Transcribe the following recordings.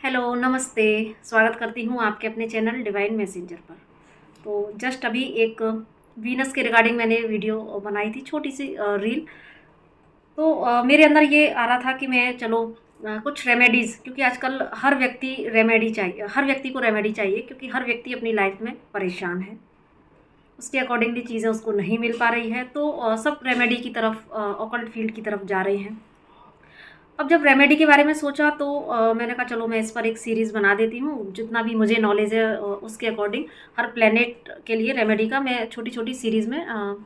Hello, नमस्ते। स्वागत करती हूँ आपके अपने चैनल डिवाइन मैसेंजर पर। तो जस्ट अभी एक वीनस के रिगार्डिंग मैंने वीडियो बनाई थी, छोटी सी रील। तो मेरे अंदर ये आ रहा था कि मैं चलो कुछ रेमेडीज़, क्योंकि आजकल हर व्यक्ति को रेमेडी चाहिए, क्योंकि हर व्यक्ति अपनी लाइफ में परेशान है। उसके अकॉर्डिंगली चीज़ें उसको नहीं मिल पा रही है, तो सब रेमेडी की तरफ, ऑकल्ट फील्ड की तरफ जा रहे हैं। अब जब रेमेडी के बारे में सोचा तो मैंने कहा चलो मैं इस पर एक सीरीज़ बना देती हूँ। जितना भी मुझे नॉलेज है उसके अकॉर्डिंग हर प्लेनेट के लिए रेमेडी का मैं छोटी-छोटी सीरीज़ में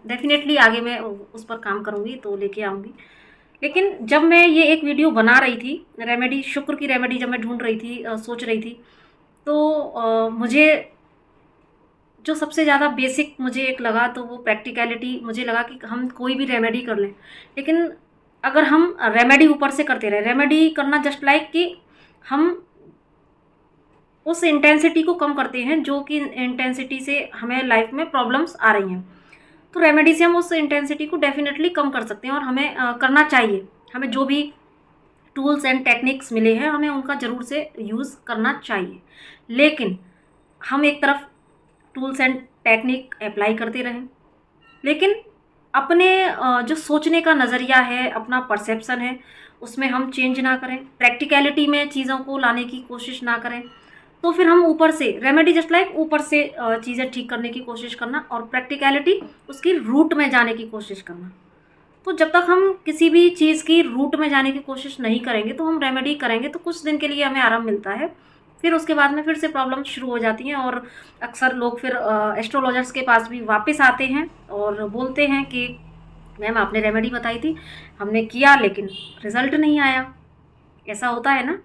डेफ़िनेटली आगे मैं उस पर काम करूँगी, तो लेके आऊँगी। लेकिन जब मैं ये एक वीडियो बना रही थी, रेमेडी शुक्र की रेमेडी जब मैं ढूँढ रही थी, सोच रही थी, तो मुझे जो सबसे ज़्यादा बेसिक मुझे एक लगा, तो वो प्रैक्टिकलिटी मुझे लगा कि हम कोई भी रेमेडी कर लें। लेकिन अगर हम रेमेडी ऊपर से करते रहे, रेमेडी करना जस्ट लाइक कि हम उस इंटेंसिटी को कम करते हैं जो कि इंटेंसिटी से हमें लाइफ में प्रॉब्लम्स आ रही हैं। तो रेमेडी से हम उस इंटेंसिटी को डेफ़िनेटली कम कर सकते हैं, और हमें करना चाहिए। हमें जो भी टूल्स एंड टेक्निक्स मिले हैं, हमें उनका ज़रूर से यूज़ करना चाहिए। लेकिन हम एक तरफ टूल्स एंड टेक्निक अप्लाई करते रहें, लेकिन अपने जो सोचने का नज़रिया है, अपना परसेप्शन है, उसमें हम चेंज ना करें, प्रैक्टिकलिटी में चीज़ों को लाने की कोशिश ना करें। तो फिर हम ऊपर से रेमेडी जस्ट लाइक ऊपर से चीज़ें ठीक करने की कोशिश करना, और प्रैक्टिकलिटी उसकी रूट में जाने की कोशिश करना। तो जब तक हम किसी भी चीज़ की रूट में जाने की कोशिश नहीं करेंगे, तो हम रेमेडी करेंगे तो कुछ दिन के लिए हमें आराम मिलता है, फिर उसके बाद में फिर से प्रॉब्लम शुरू हो जाती हैं। और अक्सर लोग फिर एस्ट्रोलॉजर्स के पास भी वापस आते हैं और बोलते हैं कि मैम आपने रेमेडी बताई थी, हमने किया लेकिन रिज़ल्ट नहीं आया। ऐसा होता है ना,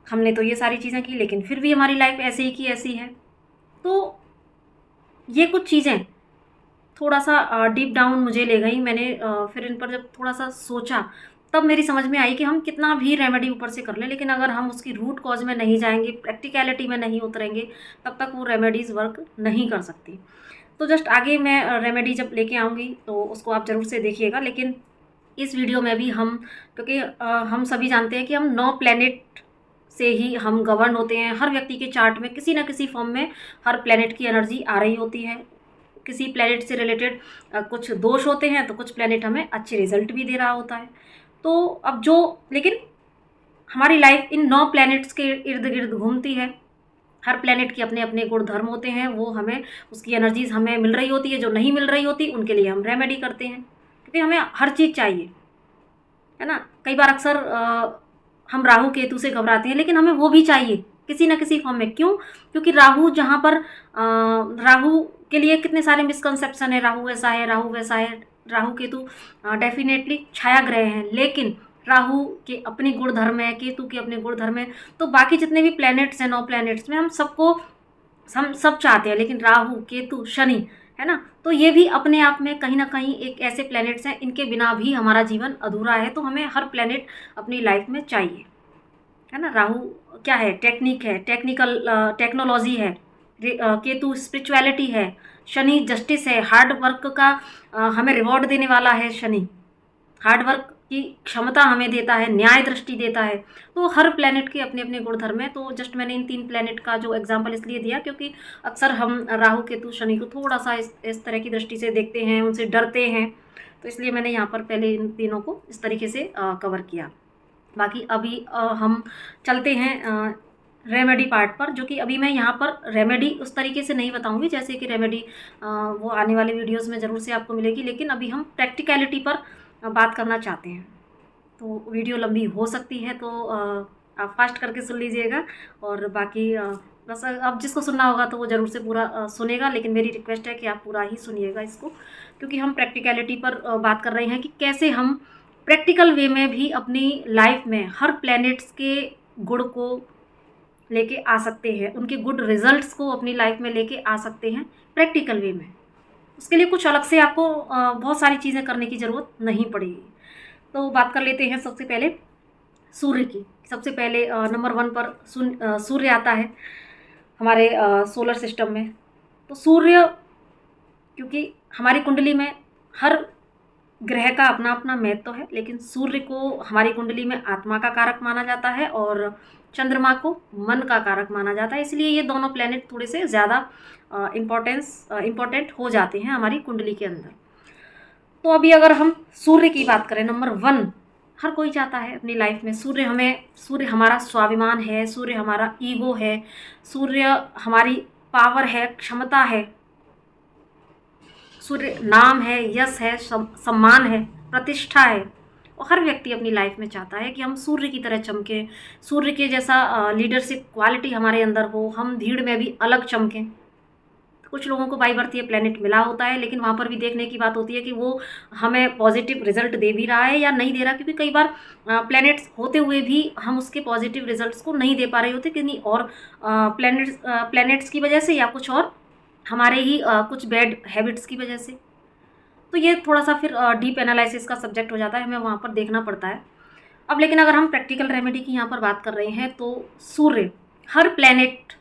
हमने तो ये सारी चीज़ें की लेकिन फिर भी हमारी लाइफ ऐसे ही की ऐसी है। तो ये कुछ चीज़ें थोड़ा-सा डीप डाउन मुझे ले गई। मैंने फिर इन पर जब थोड़ा-सा सोचा, तब मेरी समझ में आई कि हम कितना भी रेमेडी ऊपर से कर लें, लेकिन अगर हम उसकी रूट कॉज़ में नहीं जाएँगे, प्रैक्टिकैलिटी में नहीं उतरेंगे, तब तक वो रेमेडीज़ वर्क नहीं कर सकती। तो जस्ट आगे मैं रेमेडी जब लेके आऊँगी, तो उसको आप ज़रूर से देखिएगा। लेकिन इस वीडियो में भी हम, क्योंकि हम सभी जानते हैं कि हम 9 प्लैनेट से ही हम गवर्न होते हैं। हर व्यक्ति के चार्ट में किसी न किसी फ़ॉर्म में हर प्लैनेट की एनर्जी आ रही होती है। किसी प्लैनेट से रिलेटेड कुछ दोष होते हैं, तो कुछ प्लैनेट हमें अच्छे रिजल्ट भी दे रहा होता है। तो अब जो, लेकिन हमारी लाइफ इन 9 प्लैनेट्स के इर्द-गिर्द घूमती है। हर प्लैनेट के अपने-अपने गुण धर्म होते हैं, वो हमें उसकी एनर्जीज़ हमें मिल रही होती है, जो नहीं मिल रही होती उनके लिए हम रेमेडी करते हैं, क्योंकि हमें हर चीज़ चाहिए, है ना? कई बार अक्सर हम राहु केतु से घबराते हैं, लेकिन हमें वो भी चाहिए किसी न किसी फॉर्म में। क्यों? क्योंकि राहु जहाँ पर राहु के लिए कितने सारे मिसकंसेप्शन है, राहु ऐसा है, राहु वैसा है। राहु केतु डेफ़िनेटली छाया ग्रह हैं, लेकिन राहु के अपने गुण धर्म है, केतु के अपने गुण धर्म है। तो बाकी जितने भी प्लैनेट्स हैं, 9 प्लैनेट्स में हम सब चाहते हैं, लेकिन राहु, केतु, शनि, है ना? तो ये भी अपने आप में कहीं न कहीं एक ऐसे प्लैनेट्स हैं, इनके बिना भी हमारा जीवन अधूरा है। तो हमें हर प्लैनेट अपनी लाइफ में चाहिए, है ना? राहु क्या है? टेक्निक है, टेक्नोलॉजी है। केतु स्पिरिचुअलिटी है। शनि जस्टिस है, हार्ड वर्क का हमें रिवॉर्ड देने वाला है शनि। हार्ड वर्क की क्षमता हमें देता है, न्याय दृष्टि देता है। तो हर प्लैनेट के अपने-अपने गुणधर्म हैं। तो जस्ट मैंने इन 3 प्लैनेट का जो एग्ज़ाम्पल इसलिए दिया, क्योंकि अक्सर हम राहु, केतु, शनि को थोड़ा-सा इस तरह की दृष्टि से देखते हैं, उनसे डरते हैं। तो इसलिए मैंने यहाँ पर पहले इन तीनों को इस तरीके से कवर किया। बाकी अभी हम चलते हैं रेमेडी पार्ट पर, जो कि अभी मैं यहाँ पर रेमेडी उस तरीके से नहीं बताऊँगी जैसे कि रेमेडी वो आने वाले वीडियोज़ में ज़रूर से आपको मिलेगी। लेकिन अभी हम प्रैक्टिकलिटी पर बात करना चाहते हैं। तो वीडियो लंबी हो सकती है, तो आप फास्ट करके सुन लीजिएगा। और बाकी बस अब जिसको सुनना होगा तो वो ज़रूर से पूरा सुनेगा, लेकिन मेरी रिक्वेस्ट है कि आप पूरा ही सुनिएगा इसको, क्योंकि हम प्रैक्टिकलिटी पर बात कर रहे हैं कि कैसे हम प्रैक्टिकल वे में भी अपनी लाइफ में हर प्लैनेट्स के गुण को लेके आ सकते हैं, उनके गुड रिजल्ट्स को अपनी लाइफ में लेके आ सकते हैं प्रैक्टिकल वे में। उसके लिए कुछ अलग से आपको बहुत सारी चीज़ें करने की ज़रूरत नहीं पड़ेगी। तो बात कर लेते हैं सबसे पहले सूर्य की। सबसे पहले नंबर 1 पर सूर्य आता है हमारे सोलर सिस्टम में। तो सूर्य, क्योंकि हमारी कुंडली में हर ग्रह का अपना अपना महत्व है, लेकिन सूर्य को हमारी कुंडली में आत्मा का कारक माना जाता है और चंद्रमा को मन का कारक माना जाता है। इसलिए ये दोनों प्लैनेट थोड़े से ज़्यादा इम्पोर्टेंट हो जाते हैं हमारी कुंडली के अंदर। तो अभी अगर हम सूर्य की बात करें, नंबर 1, हर कोई चाहता है अपनी लाइफ में सूर्य हमारा स्वाभिमान है, सूर्य हमारा ईगो है, सूर्य हमारी पावर है, क्षमता है, सूर्य नाम है, यश है, सम्मान है, प्रतिष्ठा है। और हर व्यक्ति अपनी लाइफ में चाहता है कि हम सूर्य की तरह चमकें, सूर्य के जैसा लीडरशिप क्वालिटी हमारे अंदर हो, हम भीड़ में भी अलग चमकें। कुछ लोगों को बाई बर्थ ये प्लेनेट मिला होता है, लेकिन वहाँ पर भी देखने की बात होती है कि वो हमें पॉजिटिव रिजल्ट दे भी रहा है या नहीं दे रहा, क्योंकि कई बार प्लैनेट्स होते हुए भी हम उसके पॉजिटिव रिजल्ट्स को नहीं दे पा रहे होते, किन्हीं और प्लैनेट्स की वजह से या कुछ और हमारे ही कुछ बैड हैबिट्स की वजह से। तो ये थोड़ा सा फिर डीप एनालिसिस का सब्जेक्ट हो जाता है, हमें वहाँ पर देखना पड़ता है। अब लेकिन अगर हम प्रैक्टिकल रेमेडी की यहाँ पर बात कर रहे हैं, तो सूर्य, हर प्लैनेट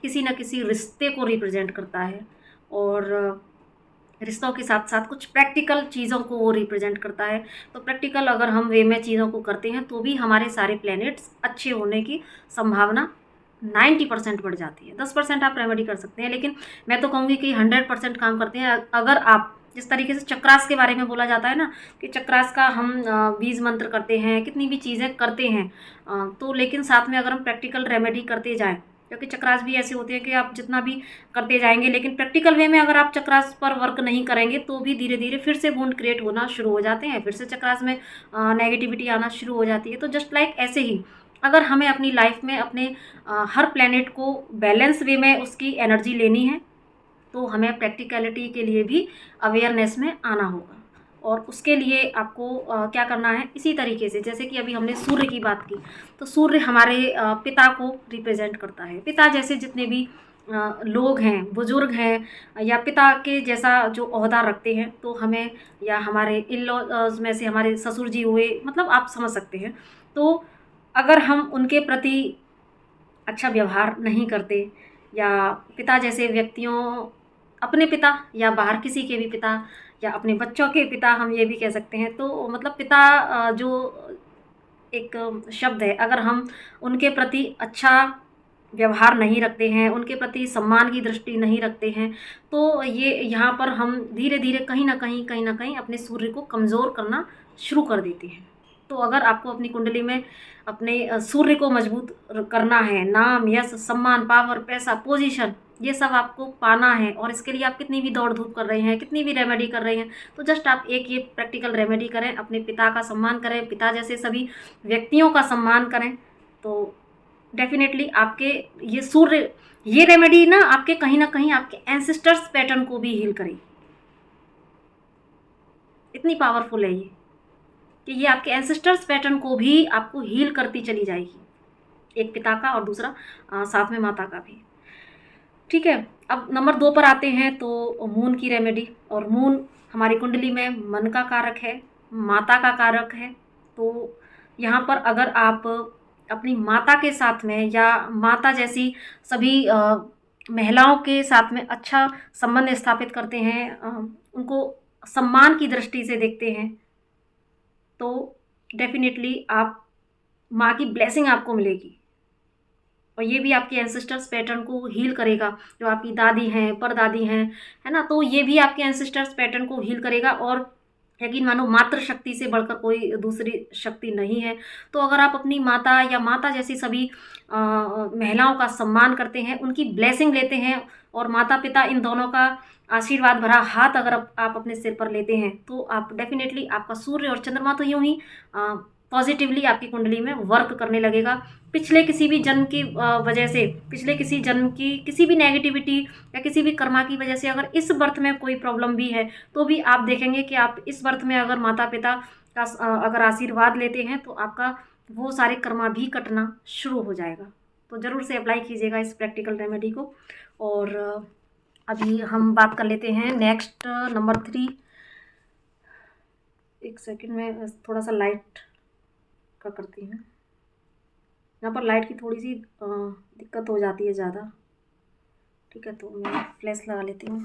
किसी न किसी रिश्ते को रिप्रेजेंट करता है और रिश्तों के साथ साथ कुछ प्रैक्टिकल चीज़ों को वो रिप्रेजेंट करता है। तो प्रैक्टिकल अगर हम वे में चीज़ों को करते हैं तो भी हमारे सारे प्लैनेट्स अच्छे होने की संभावना 90% बढ़ जाती है। 10% आप रेमेडी कर सकते हैं, लेकिन मैं तो कहूँगी कि 100% काम करते हैं। अगर आप जिस तरीके से चक्रास के बारे में बोला जाता है ना, कि चक्रास का हम बीज मंत्र करते हैं, कितनी भी चीज़ें करते हैं, तो लेकिन साथ में अगर हम प्रैक्टिकल रेमेडी करते जाएँ, क्योंकि चक्रास भी ऐसे होते हैं कि आप जितना भी करते जाएंगे, लेकिन प्रैक्टिकल वे में अगर आप चक्रास पर वर्क नहीं करेंगे तो भी धीरे धीरे फिर से वुंड क्रिएट होना शुरू हो जाते हैं, फिर से चक्रास में नेगेटिविटी आना शुरू हो जाती है। तो जस्ट लाइक ऐसे ही अगर हमें अपनी लाइफ में अपने हर प्लैनेट को बैलेंस वे में उसकी एनर्जी लेनी है, तो हमें प्रैक्टिकलिटी के लिए भी अवेयरनेस में आना होगा। और उसके लिए आपको क्या करना है, इसी तरीके से जैसे कि अभी हमने सूर्य की बात की, तो सूर्य हमारे पिता को रिप्रेजेंट करता है। पिता जैसे जितने भी लोग हैं, बुजुर्ग हैं, या पिता के जैसा जो ओहदा रखते हैं, तो हमें, या हमारे इन लॉज में से हमारे ससुर जी हुए, मतलब आप समझ सकते हैं। तो अगर हम उनके प्रति अच्छा व्यवहार नहीं करते, या पिता जैसे व्यक्तियों, अपने पिता या बाहर किसी के भी पिता या अपने बच्चों के पिता, हम ये भी कह सकते हैं, तो मतलब पिता जो एक शब्द है, अगर हम उनके प्रति अच्छा व्यवहार नहीं रखते हैं, उनके प्रति सम्मान की दृष्टि नहीं रखते हैं, तो ये यहाँ पर हम धीरे धीरे कहीं ना कहीं अपने सूर्य को कमज़ोर करना शुरू कर देते हैं। तो अगर आपको अपनी कुंडली में अपने सूर्य को मजबूत करना है, नाम, यश, सम्मान, पावर, पैसा, पोजीशन, ये सब आपको पाना है, और इसके लिए आप कितनी भी दौड़ धूप कर रहे हैं, कितनी भी रेमेडी कर रहे हैं, तो जस्ट आप एक ये प्रैक्टिकल रेमेडी करें, अपने पिता का सम्मान करें, पिता जैसे सभी व्यक्तियों का सम्मान करें, तो डेफिनेटली आपके ये सूर्य, ये रेमेडी ना आपके कहीं ना कहीं आपके एंसेस्टर्स पैटर्न को भी हील करेगी। इतनी पावरफुल है ये कि ये आपके एंसेस्टर्स पैटर्न को भी आपको हील करती चली जाएगी, एक पिता का और दूसरा साथ में माता का भी। ठीक है, अब नंबर 2 पर आते हैं, तो मून की रेमेडी। और मून हमारी कुंडली में मन का कारक है, माता का कारक है। तो यहाँ पर अगर आप अपनी माता के साथ में या माता जैसी सभी महिलाओं के साथ में अच्छा संबंध स्थापित करते हैं, उनको सम्मान की दृष्टि से देखते हैं, तो डेफिनेटली आप माँ की ब्लेसिंग आपको मिलेगी। और ये भी आपके एंसेस्टर्स पैटर्न को हील करेगा, जो आपकी दादी हैं, परदादी हैं, है ना, तो ये भी आपके एंसेस्टर्स पैटर्न को हील करेगा। और यकीन मानो, मातृ शक्ति से बढ़कर कोई दूसरी शक्ति नहीं है। तो अगर आप अपनी माता या माता जैसी सभी महिलाओं का सम्मान करते हैं, उनकी ब्लेसिंग लेते हैं, और माता पिता इन दोनों का आशीर्वाद भरा हाथ अगर आप अपने सिर पर लेते हैं, तो आप डेफिनेटली, आपका सूर्य और चंद्रमा तो यूं ही पॉजिटिवली आपकी कुंडली में वर्क करने लगेगा। पिछले किसी भी जन्म की वजह से, पिछले किसी जन्म की किसी भी नेगेटिविटी या किसी भी कर्मा की वजह से अगर इस बर्थ में कोई प्रॉब्लम भी है, तो भी आप देखेंगे कि आप इस बर्थ में अगर माता पिता का अगर आशीर्वाद लेते हैं, तो आपका वो सारे कर्मा भी कटना शुरू हो जाएगा। तो ज़रूर से अप्लाई कीजिएगा इस प्रैक्टिकल रेमेडी को। और अभी हम बात कर लेते हैं नेक्स्ट, नंबर 3। एक सेकंड में थोड़ा सा लाइट का करती हूँ, यहाँ पर लाइट की थोड़ी सी दिक्कत हो जाती है ज़्यादा। ठीक है, तो मैं फ्लैश लगा लेती हूँ।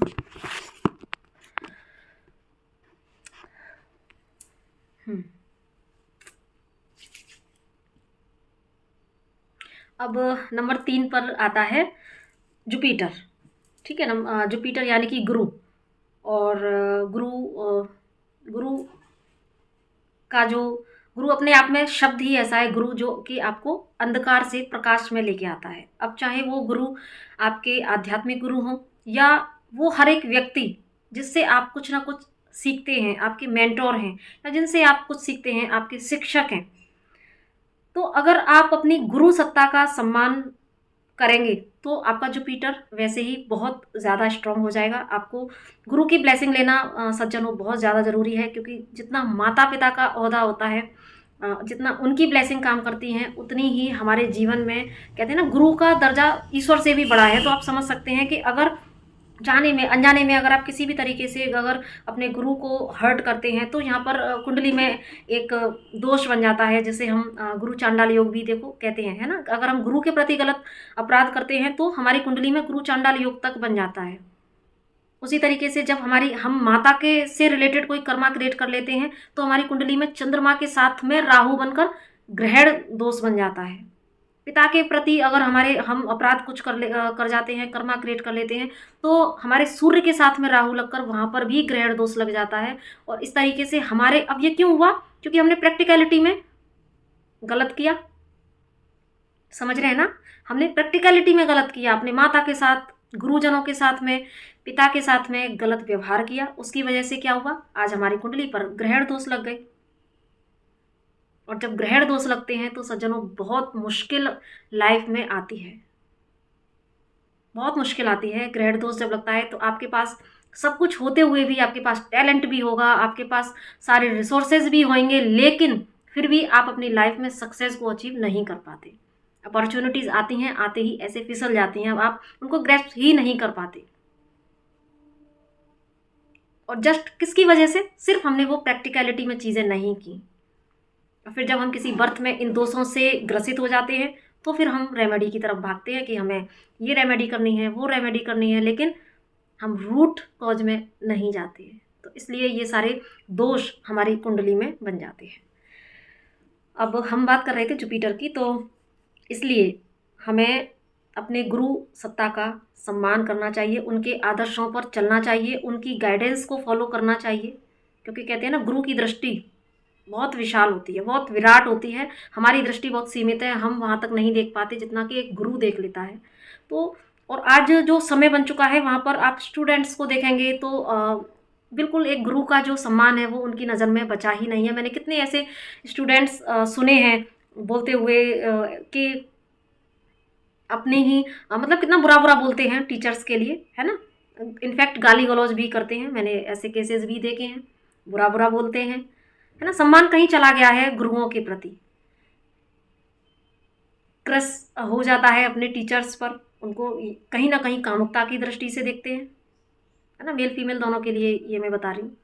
हम्म। अब नंबर 3 पर आता है जुपिटर। ठीक है ना, जुपिटर यानी कि गुरु। और गुरु का जो गुरु अपने आप में शब्द ही ऐसा है, गुरु, जो कि आपको अंधकार से प्रकाश में लेके आता है। अब चाहे वो गुरु आपके आध्यात्मिक गुरु हों, या वो हर एक व्यक्ति जिससे आप कुछ ना कुछ सीखते हैं, आपके मेंटोर हैं, या जिनसे आप कुछ सीखते हैं, आपके शिक्षक हैं। तो अगर आप अपनी गुरु सत्ता का सम्मान करेंगे तो आपका जुपिटर वैसे ही बहुत ज़्यादा स्ट्रांग हो जाएगा। आपको गुरु की ब्लेसिंग लेना सज्जनों बहुत ज़्यादा ज़रूरी है, क्योंकि जितना माता पिता का ओहदा होता है, जितना उनकी ब्लेसिंग काम करती हैं, उतनी ही हमारे जीवन में, कहते हैं ना, गुरु का दर्जा ईश्वर से भी बड़ा है। तो आप समझ सकते हैं कि अगर जाने में अनजाने में अगर आप किसी भी तरीके से अगर अपने गुरु को हर्ट करते हैं, तो यहाँ पर कुंडली में एक दोष बन जाता है, जिसे हम गुरु चांडाल योग भी देखो कहते हैं, है ना। अगर हम गुरु के प्रति गलत अपराध करते हैं तो हमारी कुंडली में गुरु चांडाल योग तक बन जाता है। उसी तरीके से जब हम माता के से रिलेटेड कोई कर्मा क्रिएट कर लेते हैं, तो हमारी कुंडली में चंद्रमा के साथ में राहु बनकर ग्रहण दोष बन जाता है। पिता के प्रति अगर हम अपराध कुछ कर जाते हैं, कर्मा क्रिएट कर लेते हैं, तो हमारे सूर्य के साथ में राहु लगकर वहाँ पर भी ग्रहण दोष लग जाता है। और इस तरीके से अब ये क्यों हुआ? क्योंकि हमने प्रैक्टिकलिटी में गलत किया। समझ रहे हैं ना, हमने प्रैक्टिकलिटी में गलत किया, अपने माता के साथ, गुरुजनों के साथ में, पिता के साथ में गलत व्यवहार किया। उसकी वजह से क्या हुआ? आज हमारी कुंडली पर ग्रहण दोष लग गए। और जब ग्रहण दोष लगते हैं तो सज्जनों बहुत मुश्किल लाइफ में आती है, बहुत मुश्किल आती है। ग्रहण दोष जब लगता है तो आपके पास सब कुछ होते हुए भी, आपके पास टैलेंट भी होगा, आपके पास सारे रिसोर्सेज भी होंगे, लेकिन फिर भी आप अपनी लाइफ में सक्सेस को अचीव नहीं कर पाते। अपॉर्चुनिटीज आती हैं, आते ही ऐसे फिसल जाती हैं, अब आप उनको ग्रैस्प ही नहीं कर पाते। और जस्ट किसकी वजह से? सिर्फ हमने वो प्रैक्टिकलिटी में चीज़ें नहीं की। और फिर जब हम किसी बर्थ में इन दोषों से ग्रसित हो जाते हैं, तो फिर हम रेमेडी की तरफ भागते हैं कि हमें ये रेमेडी करनी है, वो रेमेडी करनी है, लेकिन हम रूट कॉज में नहीं जाते हैं। तो इसलिए ये सारे दोष हमारी कुंडली में बन जाते हैं। अब हम बात कर रहे थे जुपिटर की, तो इसलिए हमें अपने गुरु सत्ता का सम्मान करना चाहिए, उनके आदर्शों पर चलना चाहिए, उनकी गाइडेंस को फॉलो करना चाहिए। क्योंकि कहते हैं ना, गुरु की दृष्टि बहुत विशाल होती है, बहुत विराट होती है। हमारी दृष्टि बहुत सीमित है, हम वहाँ तक नहीं देख पाते जितना कि एक गुरु देख लेता है। तो और आज जो समय बन चुका है, वहाँ पर आप स्टूडेंट्स को देखेंगे तो बिल्कुल एक गुरु का जो सम्मान है वो उनकी नज़र में बचा ही नहीं है। मैंने कितने ऐसे स्टूडेंट्स सुने हैं बोलते हुए कि अपने ही मतलब कितना बुरा बुरा बोलते हैं टीचर्स के लिए, है ना। इनफैक्ट गाली गलौज भी करते हैं, मैंने ऐसे केसेस भी देखे हैं, बुरा बुरा बोलते हैं, है ना। सम्मान कहीं चला गया है गुरुओं के प्रति, क्रश हो जाता है अपने टीचर्स पर, उनको कहीं ना कहीं कामुकता की दृष्टि से देखते हैं, है ना। मेल फीमेल दोनों के लिए ये मैं बता रही हूँ।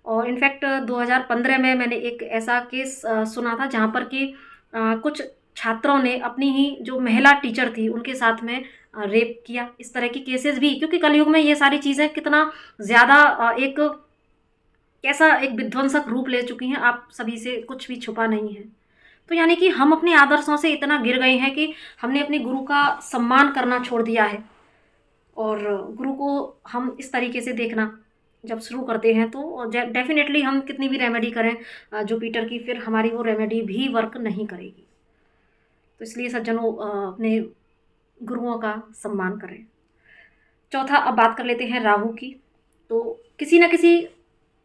और इनफैक्ट 2015 में मैंने एक ऐसा केस सुना था, जहाँ पर कि कुछ छात्रों ने अपनी ही जो महिला टीचर थी उनके साथ में रेप किया। इस तरह की केसेस भी, क्योंकि कलयुग में ये सारी चीज़ें कितना ज़्यादा एक कैसा एक विध्वंसक रूप ले चुकी हैं, आप सभी से कुछ भी छुपा नहीं है। तो यानी कि हम अपने आदर्शों से इतना गिर गए हैं कि हमने अपने गुरु का सम्मान करना छोड़ दिया है। और गुरु को हम इस तरीके से देखना जब शुरू करते हैं तो डेफिनेटली हम कितनी भी रेमेडी करें जुपिटर की, फिर हमारी वो रेमेडी भी वर्क नहीं करेगी। तो इसलिए सज्जनों अपने गुरुओं का सम्मान करें। चौथा, अब बात कर लेते हैं राहु की। तो किसी न किसी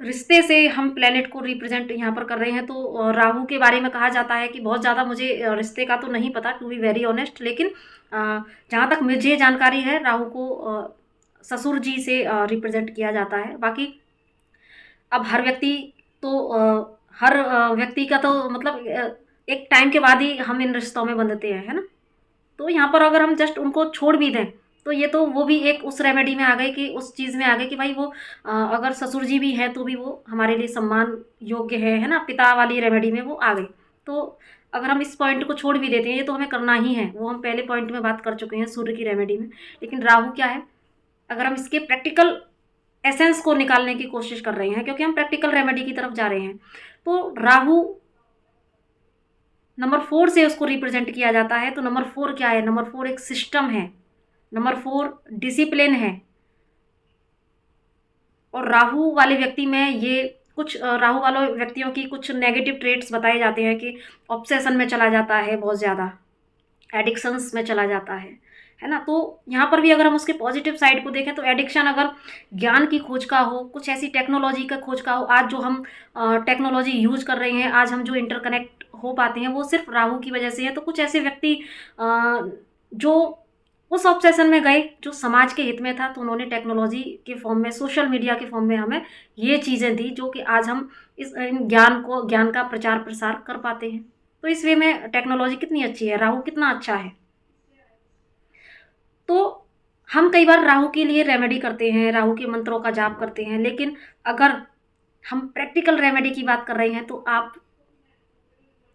रिश्ते से हम प्लेनेट को रिप्रेजेंट यहाँ पर कर रहे हैं। तो राहु के बारे में कहा जाता है कि बहुत ज़्यादा मुझे रिश्ते का तो नहीं पता, टू बी वेरी ऑनेस्ट, लेकिन जहाँ तक मुझे जानकारी है, राहु को ससुर जी से रिप्रेजेंट किया जाता है। बाकी अब हर व्यक्ति का तो मतलब एक टाइम के बाद ही हम इन रिश्तों में बंधते हैं, है ना। तो यहाँ पर अगर हम जस्ट उनको छोड़ भी दें तो ये तो वो भी एक उस रेमेडी में आ गए कि उस चीज़ में आ गए कि भाई वो अगर ससुर जी भी हैं तो भी वो हमारे लिए सम्मान योग्य है ना। पिता वाली रेमेडी में वो आ गए। तो अगर हम इस पॉइंट को छोड़ भी देते हैं, ये तो हमें करना ही है, वो हम पहले पॉइंट में बात कर चुके हैं सूर्य की रेमेडी में। लेकिन राहु क्या है, अगर हम इसके प्रैक्टिकल एसेंस को निकालने की कोशिश कर रहे हैं, क्योंकि हम प्रैक्टिकल रेमेडी की तरफ जा रहे हैं। तो राहु नंबर 4 से उसको रिप्रेजेंट किया जाता है। तो नंबर 4 क्या है? नंबर 4 एक सिस्टम है, नंबर 4 डिसिप्लिन है। और राहु वाले व्यक्ति में ये कुछ राहु वाले व्यक्तियों की कुछ नेगेटिव ट्रेट्स बताए जाते हैं कि ऑब्सेशन में चला जाता है, बहुत ज़्यादा एडिक्शंस में चला जाता है ना। तो यहाँ पर भी अगर हम उसके पॉजिटिव साइड को देखें तो एडिक्शन अगर ज्ञान की खोज का हो, कुछ ऐसी टेक्नोलॉजी का खोज का हो, आज जो हम टेक्नोलॉजी यूज कर रहे हैं, आज हम जो इंटरकनेक्ट हो पाते हैं, वो सिर्फ राहु की वजह से है। तो कुछ ऐसे व्यक्ति जो उस ऑब्सेशन में गए जो समाज के हित में था, तो उन्होंने टेक्नोलॉजी के फॉर्म में, सोशल मीडिया के फॉर्म में हमें ये चीज़ें दी, जो कि आज हम इन ज्ञान का प्रचार प्रसार कर पाते हैं। तो इस वे में टेक्नोलॉजी कितनी अच्छी है, राहु कितना अच्छा है। तो हम कई बार राहु के लिए रेमेडी करते हैं, राहु के मंत्रों का जाप करते हैं, लेकिन अगर हम प्रैक्टिकल रेमेडी की बात कर रहे हैं तो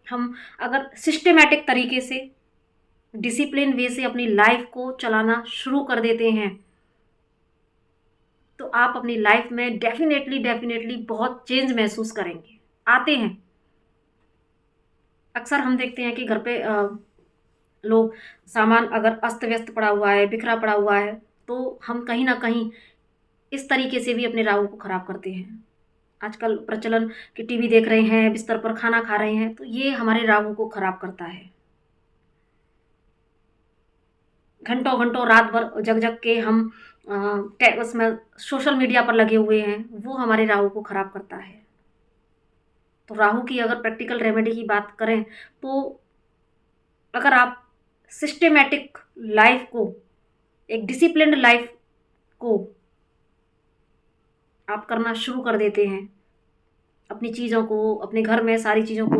हम अगर सिस्टमेटिक तरीके से, डिसिप्लिन वे से अपनी लाइफ को चलाना शुरू कर देते हैं, तो आप अपनी लाइफ में डेफिनेटली बहुत चेंज महसूस करेंगे। आते हैं, अक्सर हम देखते हैं कि घर पे लोग सामान अगर अस्त व्यस्त पड़ा हुआ है, बिखरा पड़ा हुआ है, तो हम कहीं ना कहीं इस तरीके से भी अपने राहु को खराब करते हैं। आजकल प्रचलन कि टीवी देख रहे हैं, बिस्तर पर खाना खा रहे हैं, तो ये हमारे राहु को खराब करता है। घंटों घंटों रात भर जग जग के हम उसमें सोशल मीडिया पर लगे हुए हैं, वो हमारे राहु को खराब करता है। तो राहु की अगर प्रैक्टिकल रेमेडी की बात करें तो अगर आप सिस्टेमेटिक लाइफ को, एक डिसिप्लिन्ड लाइफ को आप करना शुरू कर देते हैं, अपनी चीज़ों को, अपने घर में सारी चीज़ों को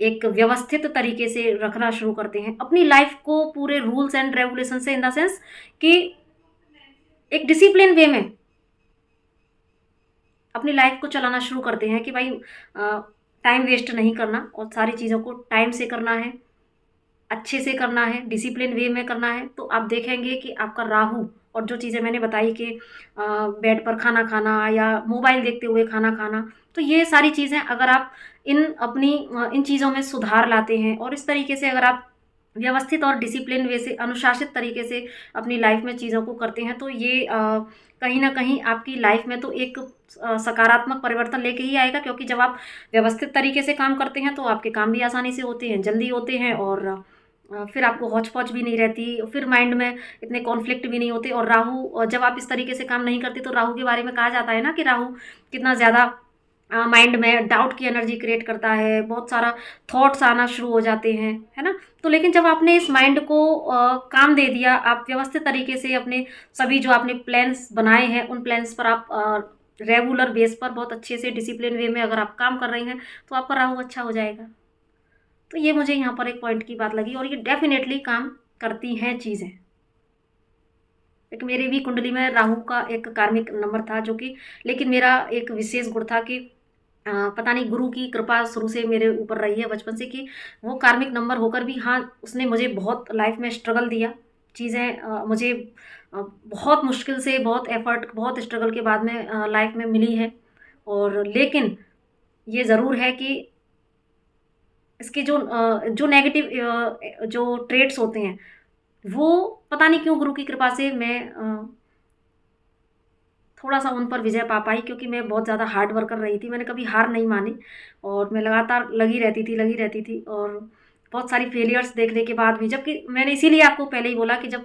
एक व्यवस्थित तरीके से रखना शुरू करते हैं, अपनी लाइफ को पूरे रूल्स एंड रेगुलेशन से, इन द सेंस कि एक डिसिप्लिन वे में अपनी लाइफ को चलाना शुरू करते हैं कि भाई टाइम वेस्ट नहीं करना और सारी चीज़ों को टाइम से करना है, अच्छे से करना है, डिसिप्लिन वे में करना है। तो आप देखेंगे कि आपका राहु और जो चीज़ें मैंने बताई कि बेड पर खाना खाना या मोबाइल देखते हुए खाना खाना, तो ये सारी चीज़ें अगर आप इन चीज़ों में सुधार लाते हैं और इस तरीके से अगर आप व्यवस्थित और डिसिप्लिन वे से, अनुशासित तरीके से अपनी लाइफ में चीज़ों को करते हैं, तो ये कहीं ना कहीं आपकी लाइफ में तो एक सकारात्मक परिवर्तन लेके ही आएगा। क्योंकि जब आप व्यवस्थित तरीके से काम करते हैं तो आपके काम भी आसानी से होते हैं, जल्दी होते हैं, और फिर आपको हौच पौच भी नहीं रहती, फिर माइंड में इतने कॉन्फ्लिक्ट भी नहीं होते। और राहु, जब आप इस तरीके से काम नहीं करते, तो राहु के बारे में कहा जाता है ना कि राहु कितना ज़्यादा माइंड में डाउट की एनर्जी क्रिएट करता है, बहुत सारा थॉट्स आना शुरू हो जाते हैं, है ना। तो लेकिन जब आपने इस माइंड को काम दे दिया, आप व्यवस्थित तरीके से अपने सभी जो आपने प्लान्स बनाए हैं, उन प्लान्स पर आप रेगुलर बेस पर बहुत अच्छे से डिसिप्लिन वे में अगर आप काम कर रहे हैं, तो आपका राहु अच्छा हो जाएगा। तो ये मुझे यहाँ पर एक पॉइंट की बात लगी, और ये डेफिनेटली काम करती हैं चीज़ें। एक मेरी भी कुंडली में राहु का एक कार्मिक नंबर था, जो कि, लेकिन मेरा एक विशेष गुण था कि पता नहीं गुरु की कृपा शुरू से मेरे ऊपर रही है बचपन से, कि वो कार्मिक नंबर होकर भी, हाँ, उसने मुझे बहुत लाइफ में स्ट्रगल दिया। चीज़ें मुझे बहुत मुश्किल से, बहुत एफर्ट, बहुत स्ट्रगल के बाद में लाइफ में मिली है। और लेकिन ये ज़रूर है कि इसके जो नेगेटिव जो ट्रेट्स होते हैं, वो पता नहीं क्यों गुरु की कृपा से मैं थोड़ा सा उन पर विजय पा पाई, क्योंकि मैं बहुत ज़्यादा हार्ड वर्कर रही थी। मैंने कभी हार नहीं मानी और मैं लगातार लगी रहती थी, और बहुत सारी फेलियर्स देखने के बाद भी, जबकि मैंने इसीलिए आपको पहले ही बोला कि जब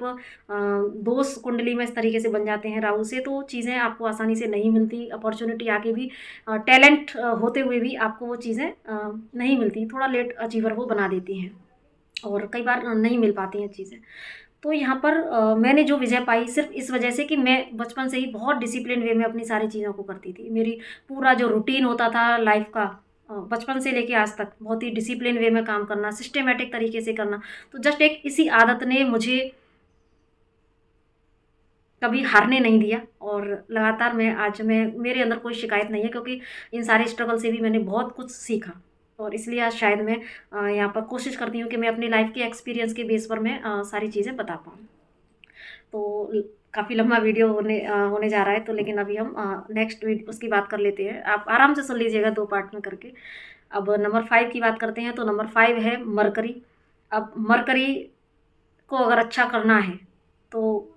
दोस्त कुंडली में इस तरीके से बन जाते हैं राहु से, तो चीज़ें आपको आसानी से नहीं मिलती। अपॉर्चुनिटी आके भी, टैलेंट होते हुए भी आपको वो चीज़ें नहीं मिलती, थोड़ा लेट अचीवर वो बना देती हैं, और कई बार नहीं मिल पाती हैं चीज़ें। तो यहाँ पर मैंने जो विजय पाई सिर्फ इस वजह से कि मैं बचपन से ही बहुत डिसिप्लिन वे में अपनी सारी चीज़ों को करती थी। मेरी पूरा जो रूटीन होता था लाइफ का, बचपन से लेके आज तक बहुत ही डिसिप्लिन वे में काम करना, सिस्टेमेटिक तरीके से करना, तो जस्ट एक इसी आदत ने मुझे कभी हारने नहीं दिया। और लगातार मैं मेरे अंदर कोई शिकायत नहीं है, क्योंकि इन सारे स्ट्रगल से भी मैंने बहुत कुछ सीखा। और इसलिए आज शायद मैं यहाँ पर कोशिश करती हूँ कि मैं अपनी लाइफ के एक्सपीरियंस के बेस पर मैं सारी चीज़ें बता पाऊँ। तो काफ़ी लंबा वीडियो होने जा रहा है, तो लेकिन अभी हम नेक्स्ट उसकी बात कर लेते हैं। आप आराम से सुन लीजिएगा 2 पार्ट में करके। अब नंबर 5 की बात करते हैं, तो नंबर 5 है मरकरी। अब मरकरी को अगर अच्छा करना है तो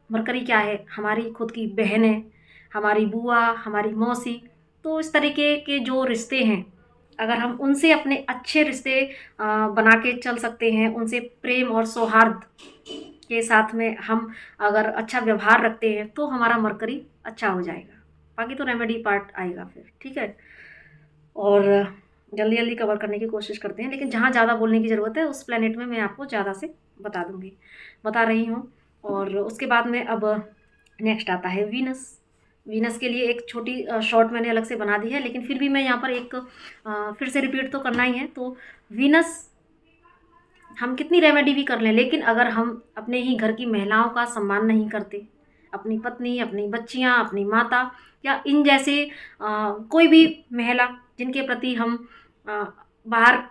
मरकरी क्या है, हमारी खुद की बहन है, हमारी बुआ, हमारी मौसी। तो इस तरीके के जो रिश्ते हैं, अगर हम उनसे अपने अच्छे रिश्ते बना के चल सकते हैं, उनसे प्रेम और सौहार्द के साथ में हम अगर अच्छा व्यवहार रखते हैं तो हमारा मरकरी अच्छा हो जाएगा। बाकी तो रेमेडी पार्ट आएगा फिर, ठीक है। और जल्दी जल्दी कवर करने की कोशिश करते हैं, लेकिन जहाँ ज़्यादा बोलने की ज़रूरत है उस प्लेनेट में मैं आपको ज़्यादा से बता रही हूँ। और उसके बाद में अब नेक्स्ट आता है वीनस। वीनस के लिए एक छोटी शॉर्ट मैंने अलग से बना दी है, लेकिन फिर भी मैं यहाँ पर एक फिर से रिपीट तो करना ही है। तो वीनस हम कितनी रेमेडी भी कर लें, लेकिन अगर हम अपने ही घर की महिलाओं का सम्मान नहीं करते, अपनी पत्नी, अपनी बच्चियां, अपनी माता या इन जैसे कोई भी महिला जिनके प्रति हम बाहर,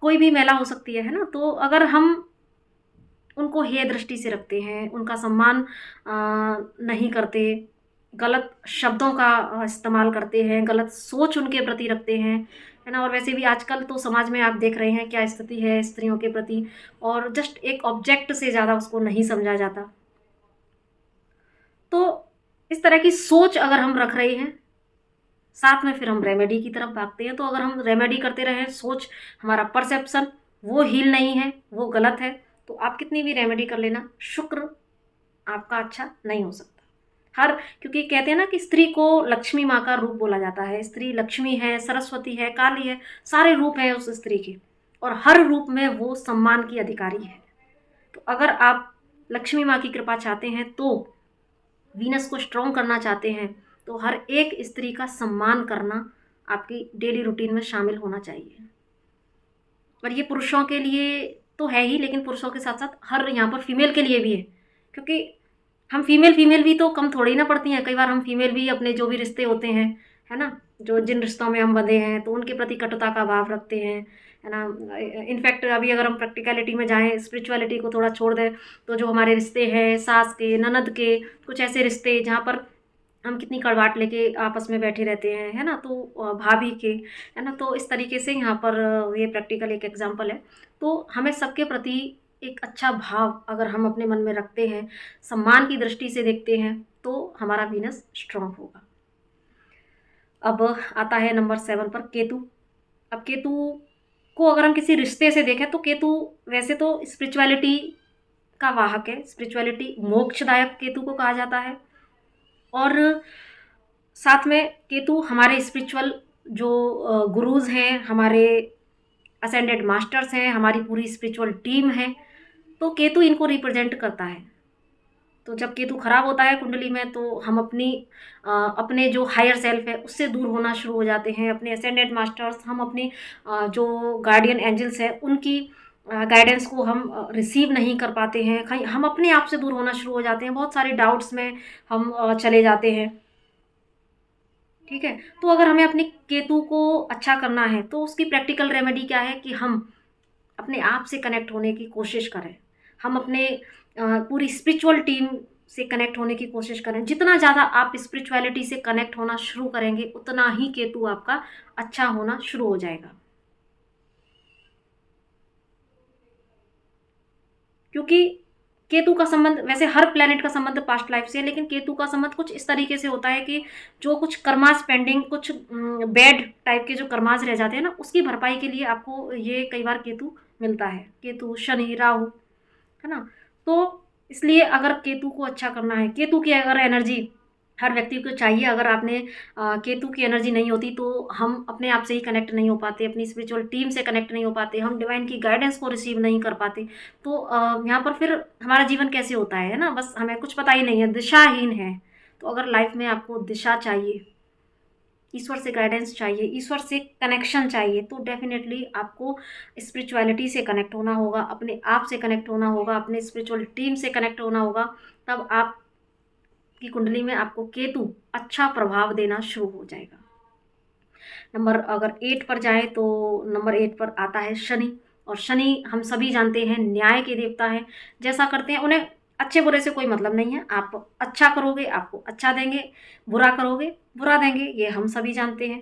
कोई भी महिला हो सकती है ना, तो अगर हम उनको हेय दृष्टि से रखते हैं, उनका सम्मान नहीं करते, गलत शब्दों का इस्तेमाल करते हैं, गलत सोच उनके प्रति रखते हैं, है ना। और वैसे भी आजकल तो समाज में आप देख रहे हैं क्या स्थिति है स्त्रियों के प्रति, और जस्ट एक ऑब्जेक्ट से ज़्यादा उसको नहीं समझा जाता। तो इस तरह की सोच अगर हम रख रहे हैं, साथ में फिर हम रेमेडी की तरफ भागते हैं। तो अगर हम रेमेडी करते रहें, सोच, हमारा परसेप्शन वो हील नहीं है, वो गलत है, तो आप कितनी भी रेमेडी कर लेना, शुक्र आपका अच्छा नहीं हो सकता। क्योंकि कहते हैं ना कि स्त्री को लक्ष्मी माँ का रूप बोला जाता है। स्त्री लक्ष्मी है, सरस्वती है, काली है, सारे रूप हैं उस स्त्री के, और हर रूप में वो सम्मान की अधिकारी है। तो अगर आप लक्ष्मी माँ की कृपा चाहते हैं, तो वीनस को स्ट्रॉन्ग करना चाहते हैं, तो हर एक स्त्री का सम्मान करना आपकी डेली रूटीन में शामिल होना चाहिए। और ये पुरुषों के लिए तो है ही, लेकिन पुरुषों के साथ साथ हर यहाँ पर फीमेल के लिए भी है, क्योंकि हम फीमेल भी तो कम थोड़ी ना पड़ती हैं। कई बार हम फीमेल भी अपने जो भी रिश्ते होते हैं, है ना, जो जिन रिश्तों में हम बंधे हैं, तो उनके प्रति कटुता का भाव रखते हैं, है ना। इनफैक्ट अभी अगर हम प्रैक्टिकलिटी में जाएं, स्पिरिचुअलिटी को थोड़ा छोड़ दें, तो जो हमारे रिश्ते हैं सास के, ननद के, कुछ ऐसे रिश्ते जहाँ पर हम कितनी कड़वाहट लेके आपस में बैठे रहते हैं, है ना, तो भाभी के, है ना। तो इस तरीके से यहाँ पर ये प्रैक्टिकल एक एग्जांपल है। तो हमें सबके प्रति एक अच्छा भाव अगर हम अपने मन में रखते हैं, सम्मान की दृष्टि से देखते हैं, तो हमारा वीनस स्ट्रांग होगा। अब आता है नंबर 7 पर केतु। अब केतु को अगर हम किसी रिश्ते से देखें, तो केतु वैसे तो स्पिरिचुअलिटी का वाहक है, स्पिरिचुअलिटी मोक्षदायक केतु को कहा जाता है। और साथ में केतु हमारे स्पिरिचुअल जो गुरुज हैं, हमारे असेंडेड मास्टर्स हैं, हमारी पूरी स्पिरिचुअल टीम है, तो केतु इनको रिप्रेजेंट करता है। तो जब केतु खराब होता है कुंडली में, तो हम अपने जो हायर सेल्फ है उससे दूर होना शुरू हो जाते हैं। अपने असेंडेड मास्टर्स, हम अपने जो गार्डियन एंजल्स है उनकी गाइडेंस को हम रिसीव नहीं कर पाते हैं। कहीं हम अपने आप से दूर होना शुरू हो जाते हैं, बहुत सारे डाउट्स में हम चले जाते हैं, ठीक है। तो अगर हमें अपने केतु को अच्छा करना है, तो उसकी प्रैक्टिकल रेमेडी क्या है कि हम अपने आप से कनेक्ट होने की कोशिश करें, हम अपने पूरी स्पिरिचुअल टीम से कनेक्ट होने की कोशिश करें। जितना ज़्यादा आप स्पिरिचुअलिटी से कनेक्ट होना शुरू करेंगे, उतना ही केतु आपका अच्छा होना शुरू हो जाएगा। क्योंकि केतु का संबंध, वैसे हर प्लेनेट का संबंध पास्ट लाइफ से है, लेकिन केतु का संबंध कुछ इस तरीके से होता है कि जो कुछ कर्मास पेंडिंग, कुछ बैड टाइप के जो कर्मास रह जाते हैं ना, उसकी भरपाई के लिए आपको ये कई बार केतु मिलता है। केतु, शनि, राहु, है ना। तो इसलिए अगर केतु को अच्छा करना है, केतु की अगर एनर्जी हर व्यक्ति को चाहिए। अगर आपने केतु की एनर्जी नहीं होती, तो हम अपने आप से ही कनेक्ट नहीं हो पाते, अपनी स्पिरिचुअल टीम से कनेक्ट नहीं हो पाते, हम डिवाइन की गाइडेंस को रिसीव नहीं कर पाते। तो यहाँ पर फिर हमारा जीवन कैसे होता है ना, बस हमें कुछ पता ही नहीं है, दिशाहीन है। तो अगर लाइफ में आपको दिशा चाहिए, ईश्वर से गाइडेंस चाहिए, ईश्वर से कनेक्शन चाहिए, तो डेफिनेटली आपको स्पिरिचुअलिटी से कनेक्ट होना होगा, अपने आप से कनेक्ट होना होगा, अपने स्पिरिचुअल टीम से कनेक्ट होना होगा। तब आप की कुंडली में आपको केतु अच्छा प्रभाव देना शुरू हो जाएगा। नंबर अगर 8 पर जाए, तो नंबर 8 पर आता है शनि। और शनि हम सभी जानते हैं न्याय के देवता हैं। जैसा करते हैं उन्हें अच्छे बुरे से कोई मतलब नहीं है। आप अच्छा करोगे आपको अच्छा देंगे, बुरा करोगे बुरा देंगे, ये हम सभी जानते हैं,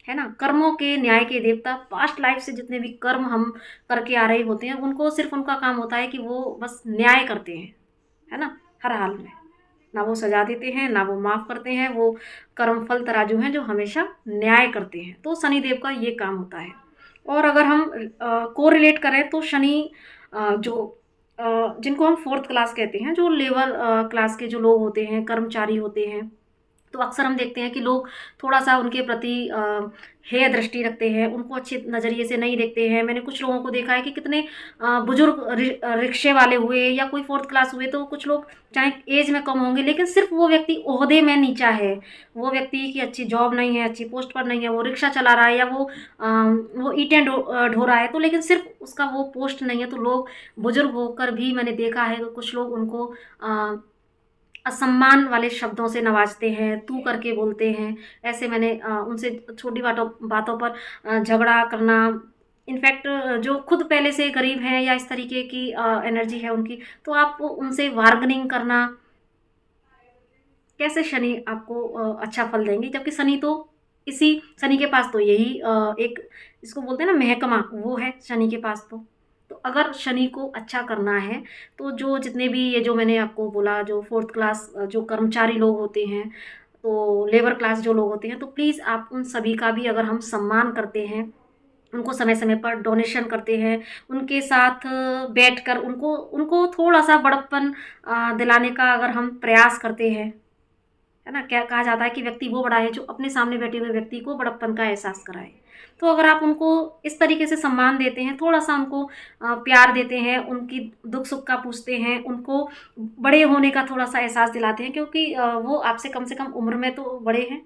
है ना। कर्मों के न्याय के देवता, पास्ट लाइफ से जितने भी कर्म हम करके आ रहे होते हैं, उनको सिर्फ उनका काम होता है कि वो बस न्याय करते हैं, है ना, हर हाल में। ना वो सजा देते हैं ना वो माफ़ करते हैं, वो कर्म फल तराजू हैं जो हमेशा न्याय करते हैं। तो शनिदेव का ये काम होता है। और अगर हम को रिलेट करें तो शनि जो जिनको हम फोर्थ क्लास कहते हैं, जो लेबर क्लास के जो लोग होते हैं, कर्मचारी होते हैं, तो अक्सर हम देखते हैं कि लोग थोड़ा-सा उनके प्रति हेय दृष्टि रखते हैं, उनको अच्छे नज़रिए से नहीं देखते हैं। मैंने कुछ लोगों को देखा है कि कितने बुज़ुर्ग रिक्शे वाले हुए या कोई फोर्थ क्लास हुए, तो कुछ लोग चाहे एज में कम होंगे, लेकिन सिर्फ़ वो व्यक्ति ओहदे में नीचा है, वो व्यक्ति की अच्छी जॉब नहीं है, अच्छी पोस्ट पर नहीं है, वो रिक्शा चला रहा है या वो ईंटें ढो रहा है, तो लेकिन सिर्फ़ उसका वो पोस्ट नहीं है, तो लोग बुज़ुर्ग होकर भी मैंने देखा है कि कुछ लोग उनको असम्मान वाले शब्दों से नवाजते हैं, तू करके बोलते हैं। ऐसे मैंने उनसे छोटी बातों बातों पर झगड़ा करना, इनफैक्ट जो खुद पहले से गरीब हैं या इस तरीके की एनर्जी है उनकी, तो आप उनसे बार्गेनिंग करना, कैसे शनि आपको अच्छा फल देंगे? जबकि शनि तो इसी शनि के पास तो यही एक इसको बोलते हैं ना महकमा, वो है शनि के पास तो। तो अगर शनि को अच्छा करना है, तो जो जितने भी ये जो मैंने आपको बोला, जो फोर्थ क्लास जो कर्मचारी लोग होते हैं, तो लेबर क्लास जो लोग होते हैं, तो प्लीज़ आप उन सभी का भी अगर हम सम्मान करते हैं, उनको समय-समय पर डोनेशन करते हैं, उनके साथ बैठकर उनको उनको थोड़ा-सा बड़प्पन दिलाने का अगर हम प्रयास करते हैं, है ना? क्या कहा जाता है कि व्यक्ति वो बड़ा है जो अपने सामने बैठे हुए व्यक्ति को बड़प्पन का एहसास कराए। तो अगर आप उनको इस तरीके से सम्मान देते हैं, थोड़ा-सा उनको प्यार देते हैं, उनकी दुःख-सुख का पूछते हैं, उनको बड़े होने का थोड़ा-सा एहसास दिलाते हैं, क्योंकि वो आपसे कम से कम उम्र में तो बड़े हैं,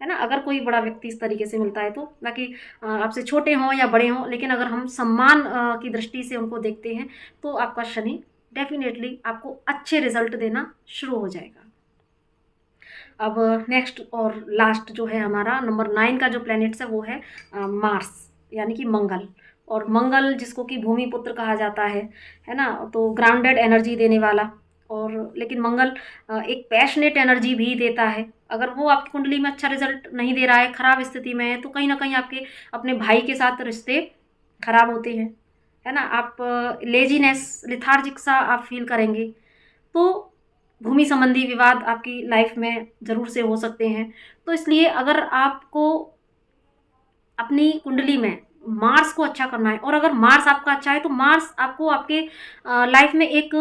है ना? अगर कोई बड़ा व्यक्ति इस तरीके से मिलता है तो, बाकी आपसे छोटे हों या बड़े हों, लेकिन अगर हम सम्मान की दृष्टि से उनको देखते हैं, तो आपका शनि डेफ़िनेटली आपको अच्छे रिज़ल्ट देना शुरू हो जाएगा। अब नेक्स्ट और लास्ट जो है हमारा नंबर 9 का जो प्लैनेट्स है वो है मार्स, यानी कि मंगल। और मंगल जिसको कि भूमि पुत्र कहा जाता है ना? तो ग्राउंडेड एनर्जी देने वाला, और लेकिन मंगल एक पैशनेट एनर्जी भी देता है। अगर वो आपकी कुंडली में अच्छा रिज़ल्ट नहीं दे रहा है, खराब स्थिति में है, तो कहीं न कहीं आपके अपने भाई के साथ रिश्ते खराब होते हैं, है ना? आप लेज़ीनेस, लेथार्जिक सा आप फ़ील करेंगे। तो भूमि संबंधी विवाद आपकी लाइफ में ज़रूर से हो सकते हैं। तो इसलिए अगर आपको अपनी कुंडली में मार्स को अच्छा करना है, और अगर मार्स आपका अच्छा है, तो मार्स आपको आपके लाइफ में एक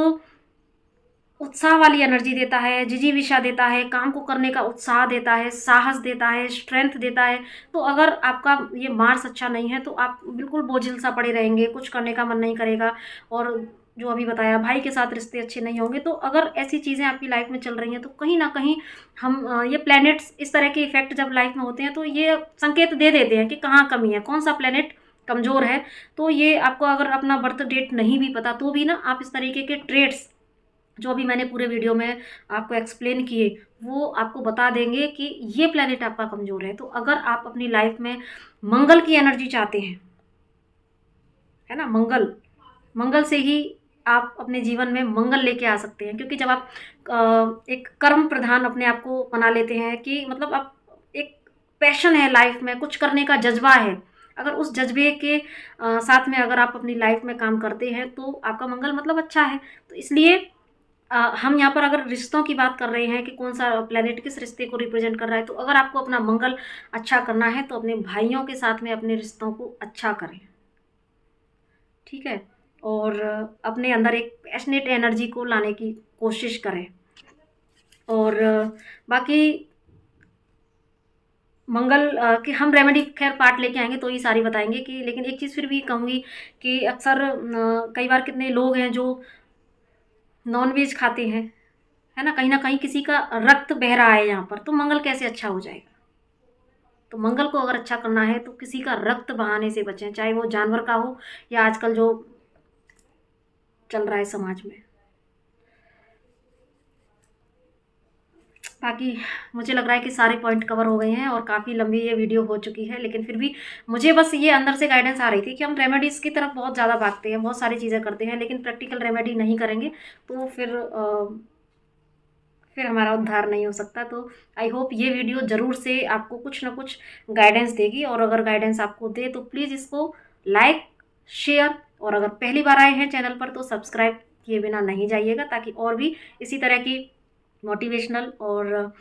उत्साह वाली एनर्जी देता है, जिजीविषा देता है, काम को करने का उत्साह देता है, साहस देता है, स्ट्रेंथ देता है। तो अगर आपका ये मार्स अच्छा नहीं है, तो आप बिल्कुल बोझिल सा पड़े रहेंगे, कुछ करने का मन नहीं करेगा, और जो अभी बताया भाई के साथ रिश्ते अच्छे नहीं होंगे। तो अगर ऐसी चीज़ें आपकी लाइफ में चल रही हैं, तो कहीं न कहीं हम ये प्लैनेट्स इस तरह के इफ़ेक्ट जब लाइफ में होते हैं, तो ये संकेत दे देते हैं कि कहाँ कमी है, कौन-सा प्लैनेट कमज़ोर है। तो ये आपको अगर अपना बर्थ डेट नहीं भी पता, तो भी ना आप इस तरीके के ट्रेड्स जो अभी मैंने पूरे वीडियो में आपको एक्सप्लेन किए, वो आपको बता देंगे कि ये प्लैनेट आपका कमज़ोर है। तो अगर आप अपनी लाइफ में मंगल की एनर्जी चाहते हैं, है ना, मंगल मंगल से ही आप अपने जीवन में मंगल लेके आ सकते हैं। क्योंकि जब आप एक कर्म प्रधान अपने आप को बना लेते हैं, कि मतलब आप एक पैशन है लाइफ में, कुछ करने का जज्बा है, अगर उस जज्बे के साथ में अगर आप अपनी लाइफ में काम करते हैं, तो आपका मंगल मतलब अच्छा है। तो इसलिए हम यहाँ पर अगर रिश्तों की बात कर रहे हैं कि कौन सा प्लैनेट किस रिश्ते को रिप्रेजेंट कर रहा है, तो अगर आपको अपना मंगल अच्छा करना है, तो अपने भाइयों के साथ में अपने रिश्तों को अच्छा करें, ठीक है? और अपने अंदर एक पैशनेट एनर्जी को लाने की कोशिश करें। और बाकी मंगल की हम रेमेडी खैर पार्ट लेके आएँगे तो ही सारी बताएँगे, कि लेकिन एक चीज़ फिर भी कहूँगी कि अक्सर कई बार कितने लोग हैं जो नॉन-वेज खाते हैं, है ना? कहीं न कहीं किसी का रक्त बह रहा है यहाँ पर, तो मंगल कैसे अच्छा हो जाएगा? तो मंगल को अगर अच्छा करना है, तो किसी का रक्त बहाने से बचें, चाहे वो जानवर का हो या आजकल जो चल रहा है समाज में। बाकी मुझे लग रहा है कि सारे पॉइंट कवर हो गए हैं और काफ़ी लंबी ये वीडियो हो चुकी है, लेकिन फिर भी मुझे बस ये अंदर से गाइडेंस आ रही थी कि हम रेमेडीज़ की तरफ बहुत ज़्यादा भागते हैं, बहुत सारी चीज़ें करते हैं, लेकिन प्रैक्टिकल रेमेडी नहीं करेंगे तो फिर हमारा उद्धार नहीं हो सकता। तो आई होप ये वीडियो ज़रूर से आपको कुछ ना कुछ गाइडेंस देगी, और अगर गाइडेंस आपको दे तो प्लीज़ इसको लाइक, शेयर, और अगर पहली बार आए हैं चैनल पर तो सब्सक्राइब किए बिना नहीं जाइएगा, ताकि और भी इसी तरह की मोटिवेशनल और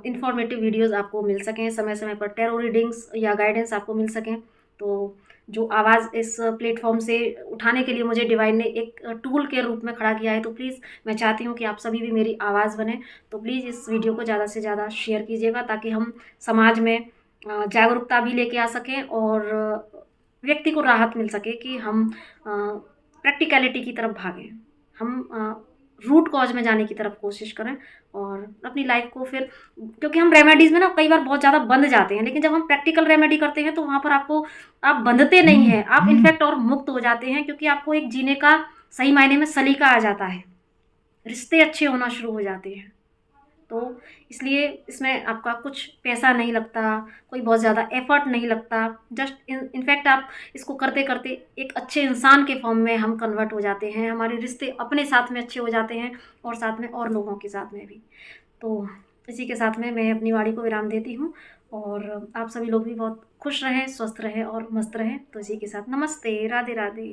इंफॉर्मेटिव वीडियोस आपको मिल सकें, समय समय पर टैरो रीडिंग्स या गाइडेंस आपको मिल सकें। तो जो आवाज़ इस प्लेटफॉर्म से उठाने के लिए मुझे डिवाइन ने एक टूल के रूप में खड़ा किया है, तो प्लीज़ मैं चाहती हूँ कि आप सभी भी मेरी आवाज़ बने। तो प्लीज़ इस वीडियो को ज़्यादा से ज़्यादा शेयर कीजिएगा, ताकि हम समाज में जागरूकता भी लेके आ सकें और व्यक्ति को राहत मिल सके कि हम प्रैक्टिकलिटी की तरफ भागें, हम रूट कॉज में जाने की तरफ कोशिश करें और अपनी लाइफ को फिर, क्योंकि हम रेमेडीज़ में ना कई बार बहुत ज़्यादा बंध जाते हैं, लेकिन जब हम प्रैक्टिकल रेमेडी करते हैं तो वहाँ पर आप बंधते नहीं हैं, आप इनफैक्ट और मुक्त हो जाते हैं, क्योंकि आपको एक जीने का सही मायने में सलीका आ जाता है, रिश्ते अच्छे होना शुरू हो जाते हैं। तो इसलिए इसमें आपका कुछ पैसा नहीं लगता, कोई बहुत ज़्यादा एफर्ट नहीं लगता, जस्ट इनफैक्ट आप इसको करते करते एक अच्छे इंसान के फॉर्म में हम कन्वर्ट हो जाते हैं, हमारे रिश्ते अपने साथ में अच्छे हो जाते हैं और साथ में और लोगों के साथ में भी। तो इसी के साथ में मैं अपनी वाणी को विराम देती हूँ, और आप सभी लोग भी बहुत खुश रहें, स्वस्थ रहें और मस्त रहें। तो इसी के साथ नमस्ते, राधे राधे।